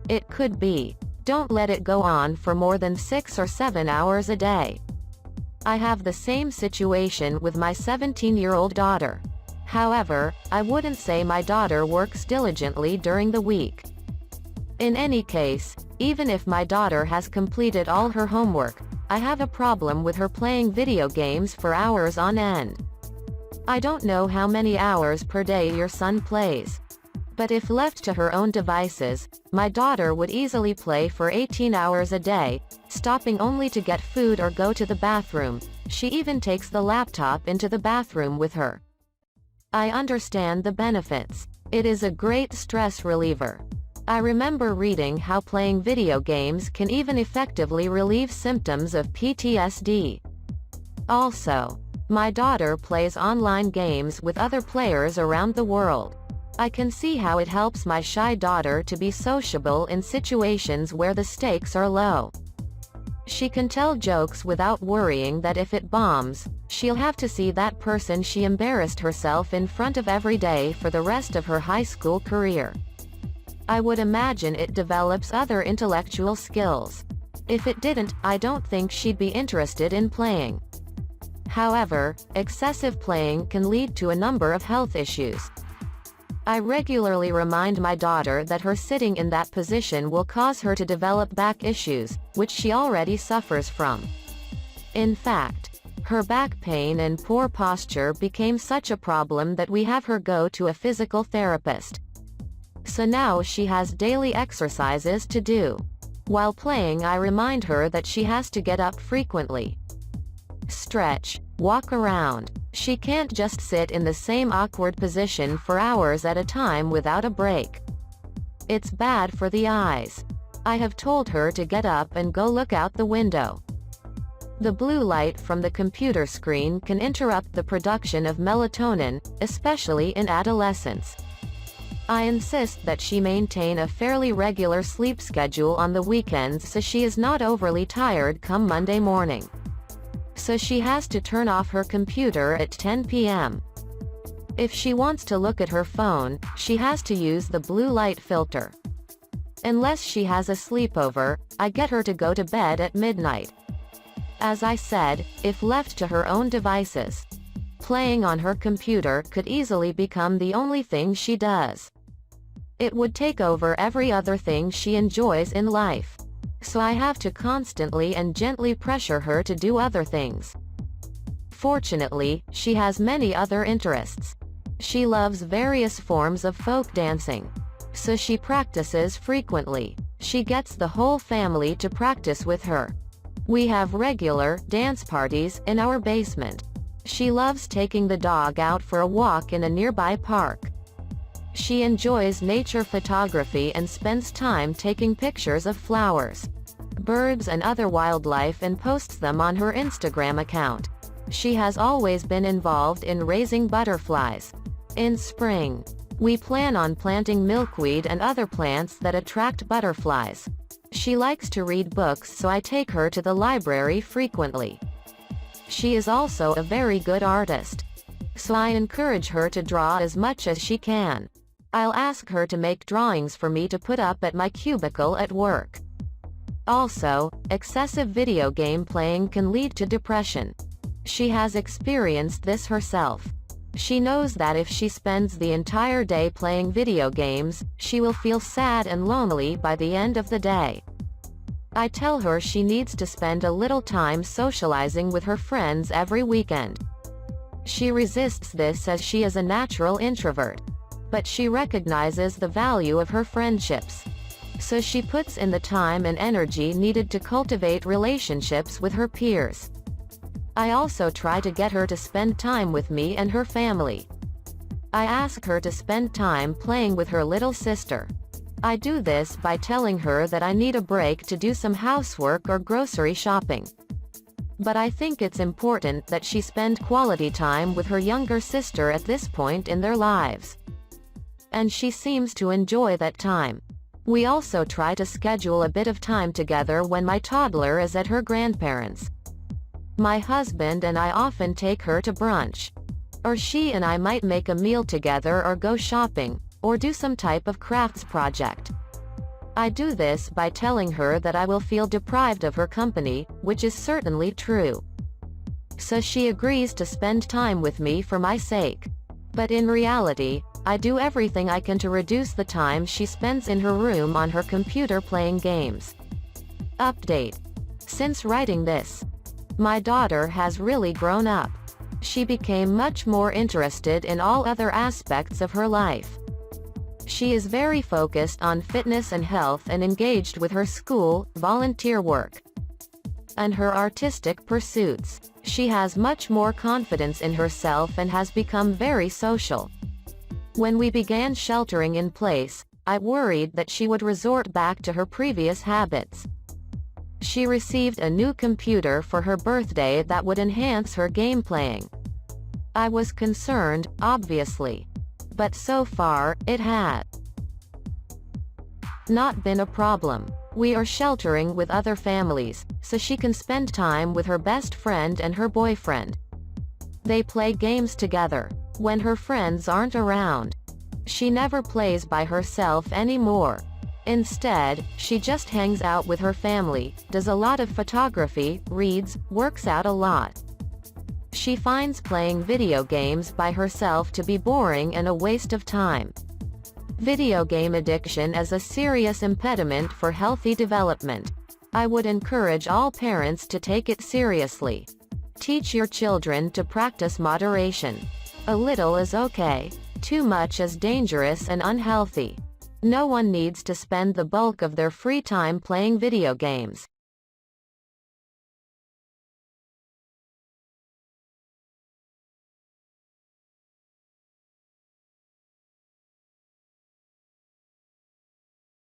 It could be. Don't let it go on for more than 6 or 7 hours a day. I have the same situation with my 17-year-old daughter. However, I wouldn't say my daughter works diligently during the week. In any case, even if my daughter has completed all her homework, I have a problem with her playing video games for hours on end. I don't know how many hours per day your son plays. But if left to her own devices, my daughter would easily play for 18 hours a day, stopping only to get food or go to the bathroom. She even takes the laptop into the bathroom with her. I understand the benefits. It is a great stress reliever. I remember reading how playing video games can even effectively relieve symptoms of PTSD. Also, my daughter plays online games with other players around the world. I can see how it helps my shy daughter to be sociable in situations where the stakes are low. She can tell jokes without worrying that if it bombs, she'll have to see that person she embarrassed herself in front of every day for the rest of her high school career. I would imagine it develops other intellectual skills. If it didn't, I don't think she'd be interested in playing. However, excessive playing can lead to a number of health issues. I regularly remind my daughter that her sitting in that position will cause her to develop back issues, which she already suffers from. In fact, her back pain and poor posture became such a problem that we have her go to a physical therapist. So now she has daily exercises to do. While playing, I remind her that she has to get up frequently. Stretch, walk around. She can't just sit in the same awkward position for hours at a time without a break. It's bad for the eyes. I have told her to get up and go look out the window. The blue light from the computer screen can interrupt the production of melatonin, especially in adolescence. I insist that she maintain a fairly regular sleep schedule on the weekends so she is not overly tired come Monday morning. So she has to turn off her computer at 10 p.m. If she wants to look at her phone, she has to use the blue light filter. Unless she has a sleepover, I get her to go to bed at midnight. As I said, if left to her own devices, playing on her computer could easily become the only thing she does. It would take over every other thing she enjoys in life. So I have to constantly and gently pressure her to do other things. Fortunately, she has many other interests. She loves various forms of folk dancing. So she practices frequently. She gets the whole family to practice with her. We have regular dance parties in our basement. She loves taking the dog out for a walk in a nearby park. She enjoys nature photography and spends time taking pictures of flowers, birds and other wildlife and posts them on her Instagram account. She has always been involved in raising butterflies. In spring, we plan on planting milkweed and other plants that attract butterflies. She likes to read books, so I take her to the library frequently. She is also a very good artist. So I encourage her to draw as much as she can. I'll ask her to make drawings for me to put up at my cubicle at work. Also, excessive video game playing can lead to depression. She has experienced this herself. She knows that if she spends the entire day playing video games, she will feel sad and lonely by the end of the day. I tell her she needs to spend a little time socializing with her friends every weekend. She resists this as she is a natural introvert. But she recognizes the value of her friendships. So she puts in the time and energy needed to cultivate relationships with her peers. I also try to get her to spend time with me and her family. I ask her to spend time playing with her little sister. I do this by telling her that I need a break to do some housework or grocery shopping. But I think it's important that she spend quality time with her younger sister at this point in their lives. And she seems to enjoy that time. We also try to schedule a bit of time together when my toddler is at her grandparents'. My husband and I often take her to brunch. Or she and I might make a meal together or go shopping, or do some type of crafts project. I do this by telling her that I will feel deprived of her company, which is certainly true. So she agrees to spend time with me for my sake. But in reality, I do everything I can to reduce the time she spends in her room on her computer playing games. Update. Since writing this, my daughter has really grown up. She became much more interested in all other aspects of her life. She is very focused on fitness and health and engaged with her school, volunteer work, and her artistic pursuits. She has much more confidence in herself and has become very social. When we began sheltering in place, I worried that she would resort back to her previous habits. She received a new computer for her birthday that would enhance her game playing. I was concerned, obviously. But so far, it had not been a problem. We are sheltering with other families, so she can spend time with her best friend and her boyfriend. They play games together when her friends aren't around. She never plays by herself anymore. Instead, she just hangs out with her family, does a lot of photography, reads, works out a lot. She finds playing video games by herself to be boring and a waste of time. Video game addiction is a serious impediment for healthy development. I would encourage all parents to take it seriously. Teach your children to practice moderation. A little is okay. Too much is dangerous and unhealthy. No one needs to spend the bulk of their free time playing video games.